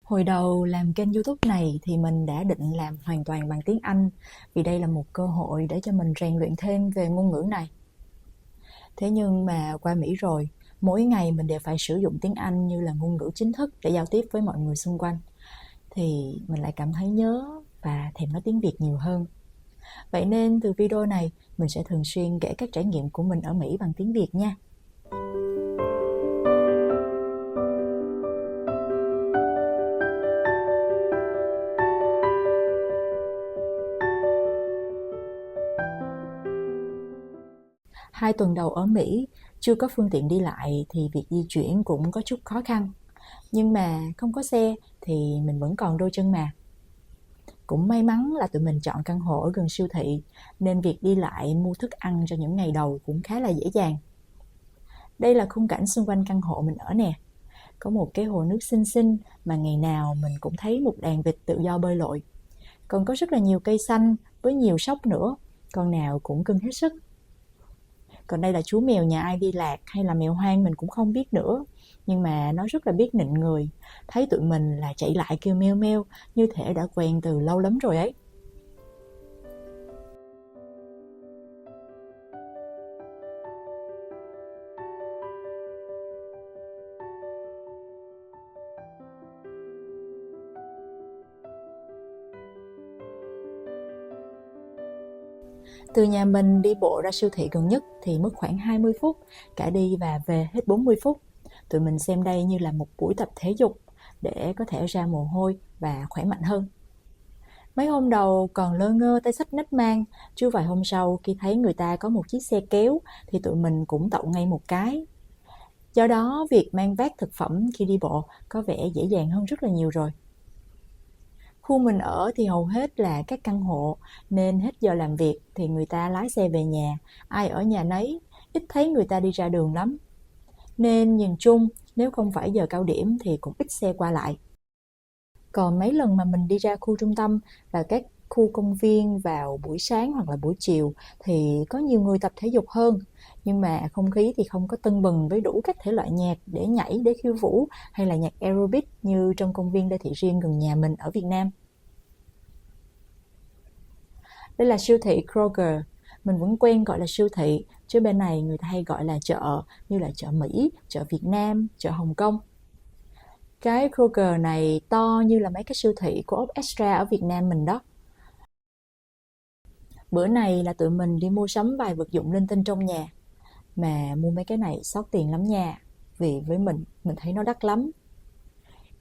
Hồi đầu làm kênh YouTube này thì mình đã định làm hoàn toàn bằng tiếng Anh vì đây là một cơ hội để cho mình rèn luyện thêm về ngôn ngữ này. Thế nhưng mà qua Mỹ rồi, mỗi ngày mình đều phải sử dụng tiếng Anh như là ngôn ngữ chính thức để giao tiếp với mọi người xung quanh. Thì mình lại cảm thấy nhớ và thèm nói tiếng Việt nhiều hơn. Vậy nên từ video này, mình sẽ thường xuyên kể các trải nghiệm của mình ở Mỹ bằng tiếng Việt nha. Hai tuần đầu ở Mỹ, chưa có phương tiện đi lại thì việc di chuyển cũng có chút khó khăn. Nhưng mà không có xe thì mình vẫn còn đôi chân mà. Cũng may mắn là tụi mình chọn căn hộ ở gần siêu thị, nên việc đi lại mua thức ăn cho những ngày đầu cũng khá là dễ dàng. Đây là khung cảnh xung quanh căn hộ mình ở nè. Có một cái hồ nước xinh xinh mà ngày nào mình cũng thấy một đàn vịt tự do bơi lội. Còn có rất là nhiều cây xanh với nhiều sóc nữa, con nào cũng cưng hết sức. Còn đây là chú mèo nhà ai đi lạc hay là mèo hoang mình cũng không biết nữa. Nhưng mà nó rất là biết nịnh người. Thấy tụi mình là chạy lại kêu meo meo, như thể đã quen từ lâu lắm rồi ấy. Từ nhà mình đi bộ ra siêu thị gần nhất thì mất khoảng 20 phút, cả đi và về hết 40 phút. Tụi mình xem đây như là một buổi tập thể dục để có thể ra mồ hôi và khỏe mạnh hơn. Mấy hôm đầu còn lơ ngơ tay xách nách mang, chứ vài hôm sau khi thấy người ta có một chiếc xe kéo thì tụi mình cũng tậu ngay một cái. Do đó, việc mang vác thực phẩm khi đi bộ có vẻ dễ dàng hơn rất là nhiều rồi. Khu mình ở thì hầu hết là các căn hộ, nên hết giờ làm việc thì người ta lái xe về nhà, ai ở nhà nấy, ít thấy người ta đi ra đường lắm. Nên nhìn chung, nếu không phải giờ cao điểm thì cũng ít xe qua lại. Còn mấy lần mà mình đi ra khu trung tâm và các khu công viên vào buổi sáng hoặc là buổi chiều thì có nhiều người tập thể dục hơn, nhưng mà không khí thì không có tưng bừng với đủ các thể loại nhạc để nhảy, để khiêu vũ hay là nhạc aerobic như trong công viên đô thị riêng gần nhà mình ở Việt Nam. Đây là siêu thị Kroger, mình vẫn quen gọi là siêu thị, chứ bên này người ta hay gọi là chợ, như là chợ Mỹ, chợ Việt Nam, chợ Hồng Kông. Cái Kroger này to như là mấy cái siêu thị của ốc Extra ở Việt Nam mình đó. Bữa này là tụi mình đi mua sắm vài vật dụng linh tinh trong nhà. Mà mua mấy cái này xót tiền lắm nha. Vì với mình thấy nó đắt lắm.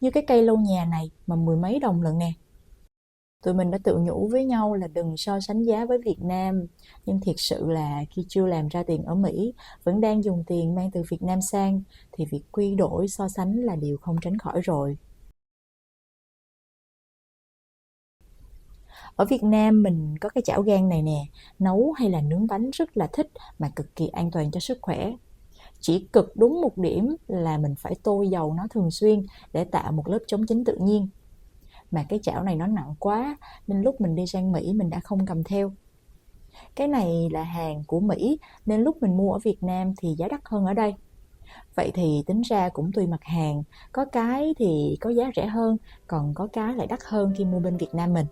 Như cái cây lâu nhà này mà mười mấy đồng lần nè. Tụi mình đã tự nhủ với nhau là đừng so sánh giá với Việt Nam. Nhưng thiệt sự là khi chưa làm ra tiền ở Mỹ, vẫn đang dùng tiền mang từ Việt Nam sang, thì việc quy đổi so sánh là điều không tránh khỏi rồi. Ở Việt Nam mình có cái chảo gang này nè, nấu hay là nướng bánh rất là thích mà cực kỳ an toàn cho sức khỏe. Chỉ cực đúng một điểm là mình phải tô dầu nó thường xuyên để tạo một lớp chống chín tự nhiên. Mà cái chảo này nó nặng quá nên lúc mình đi sang Mỹ mình đã không cầm theo. Cái này là hàng của Mỹ nên lúc mình mua ở Việt Nam thì giá đắt hơn ở đây. Vậy thì tính ra cũng tùy mặt hàng, có cái thì có giá rẻ hơn, còn có cái lại đắt hơn khi mua bên Việt Nam mình.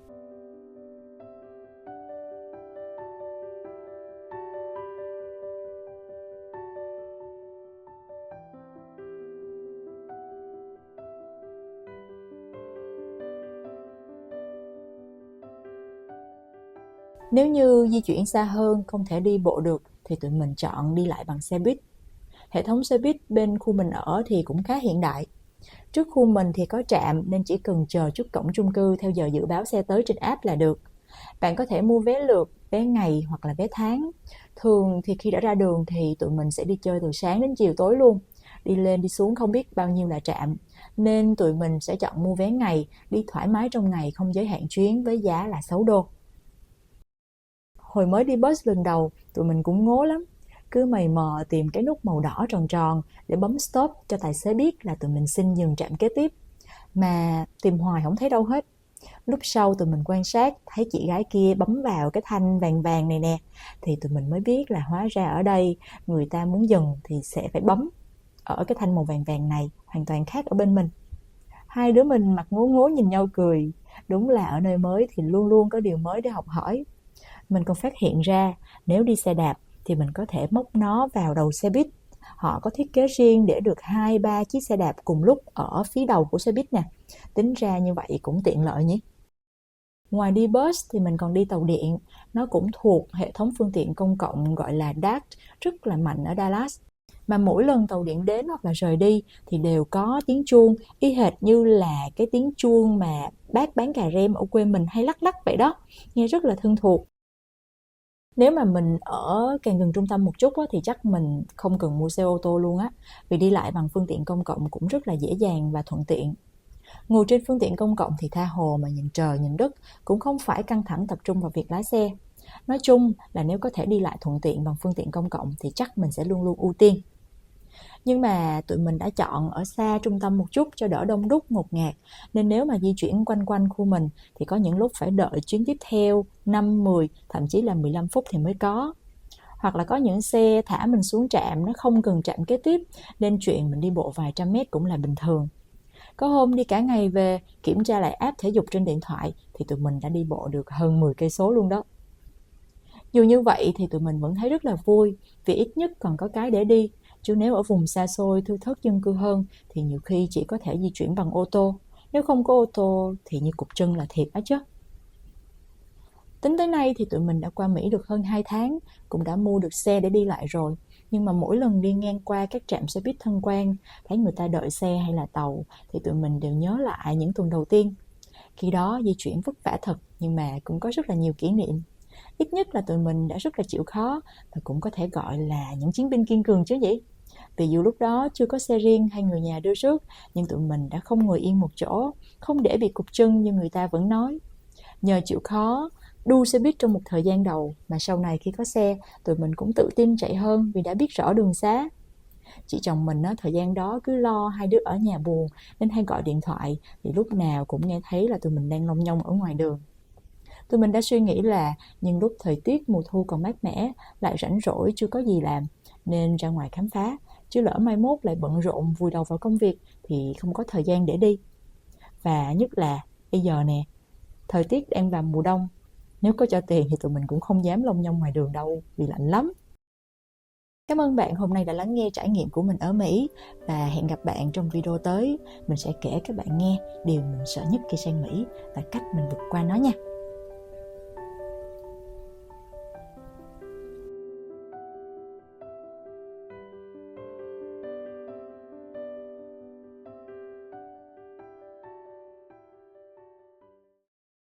Nếu như di chuyển xa hơn không thể đi bộ được thì tụi mình chọn đi lại bằng xe buýt. Hệ thống xe buýt bên khu mình ở thì cũng khá hiện đại. Trước khu mình thì có trạm nên chỉ cần chờ trước cổng chung cư theo giờ dự báo xe tới trên app là được. Bạn có thể mua vé lượt, vé ngày hoặc là vé tháng. Thường thì khi đã ra đường thì tụi mình sẽ đi chơi từ sáng đến chiều tối luôn. Đi lên đi xuống không biết bao nhiêu là trạm. Nên tụi mình sẽ chọn mua vé ngày, đi thoải mái trong ngày không giới hạn chuyến với giá là 6 đô. Hồi mới đi bus lần đầu, tụi mình cũng ngố lắm. Cứ mày mò tìm cái nút màu đỏ tròn tròn để bấm stop cho tài xế biết là tụi mình xin dừng trạm kế tiếp. Mà tìm hoài không thấy đâu hết. Lúc sau tụi mình quan sát thấy chị gái kia bấm vào cái thanh vàng vàng này nè, thì tụi mình mới biết là hóa ra ở đây người ta muốn dừng thì sẽ phải bấm ở cái thanh màu vàng vàng này, hoàn toàn khác ở bên mình. Hai đứa mình mặt ngố ngố nhìn nhau cười. Đúng là ở nơi mới thì luôn luôn có điều mới để học hỏi. Mình còn phát hiện ra, nếu đi xe đạp thì mình có thể móc nó vào đầu xe buýt. Họ có thiết kế riêng để được 2-3 chiếc xe đạp cùng lúc ở phía đầu của xe buýt nè. Tính ra như vậy cũng tiện lợi nhỉ. Ngoài đi bus thì mình còn đi tàu điện. Nó cũng thuộc hệ thống phương tiện công cộng gọi là DART, rất là mạnh ở Dallas. Mà mỗi lần tàu điện đến hoặc là rời đi thì đều có tiếng chuông, y hệt như là cái tiếng chuông mà bác bán cà rem ở quê mình hay lắc lắc vậy đó. Nghe rất là thân thuộc. Nếu mà mình ở càng gần trung tâm một chút á, thì chắc mình không cần mua xe ô tô luôn á, vì đi lại bằng phương tiện công cộng cũng rất là dễ dàng và thuận tiện. Ngồi trên phương tiện công cộng thì tha hồ mà nhìn trời nhìn đất, cũng không phải căng thẳng tập trung vào việc lái xe. Nói chung là nếu có thể đi lại thuận tiện bằng phương tiện công cộng thì chắc mình sẽ luôn luôn ưu tiên. Nhưng mà tụi mình đã chọn ở xa trung tâm một chút cho đỡ đông đúc ngột ngạt, nên nếu mà di chuyển quanh quanh khu mình thì có những lúc phải đợi chuyến tiếp theo 5, 10, thậm chí là 15 phút thì mới có. Hoặc là có những xe thả mình xuống trạm, nó không cần trạm kế tiếp, nên chuyện mình đi bộ vài trăm mét cũng là bình thường. Có hôm đi cả ngày về, kiểm tra lại app thể dục trên điện thoại thì tụi mình đã đi bộ được hơn 10 cây số luôn đó. Dù như vậy thì tụi mình vẫn thấy rất là vui, vì ít nhất còn có cái để đi. Chứ nếu ở vùng xa xôi, thưa thớt dân cư hơn thì nhiều khi chỉ có thể di chuyển bằng ô tô. Nếu không có ô tô thì như cục chân là thiệt á chứ. Tính tới nay thì tụi mình đã qua Mỹ được hơn 2 tháng, cũng đã mua được xe để đi lại rồi. Nhưng mà mỗi lần đi ngang qua các trạm xe buýt thân quen, thấy người ta đợi xe hay là tàu thì tụi mình đều nhớ lại những tuần đầu tiên. Khi đó di chuyển vất vả thật nhưng mà cũng có rất là nhiều kỷ niệm. Ít nhất là tụi mình đã rất là chịu khó và cũng có thể gọi là những chiến binh kiên cường chứ gì. Vì dù lúc đó chưa có xe riêng hay người nhà đưa rước, nhưng tụi mình đã không ngồi yên một chỗ, không để bị cụt chân như người ta vẫn nói. Nhờ chịu khó, đu xe buýt trong một thời gian đầu mà sau này khi có xe, tụi mình cũng tự tin chạy hơn vì đã biết rõ đường xá. Chị chồng mình thời gian đó cứ lo hai đứa ở nhà buồn nên hay gọi điện thoại thì lúc nào cũng nghe thấy là tụi mình đang lông nhông ở ngoài đường. Tụi mình đã suy nghĩ là nhưng lúc thời tiết mùa thu còn mát mẻ, lại rảnh rỗi chưa có gì làm nên ra ngoài khám phá, chứ lỡ mai mốt lại bận rộn vùi đầu vào công việc thì không có thời gian để đi. Và nhất là bây giờ nè, thời tiết đang vào mùa đông, nếu có cho tiền thì tụi mình cũng không dám lông nhông ngoài đường đâu vì lạnh lắm. Cảm ơn bạn hôm nay đã lắng nghe trải nghiệm của mình ở Mỹ và hẹn gặp bạn trong video tới. Mình sẽ kể các bạn nghe điều mình sợ nhất khi sang Mỹ và cách mình vượt qua nó nha.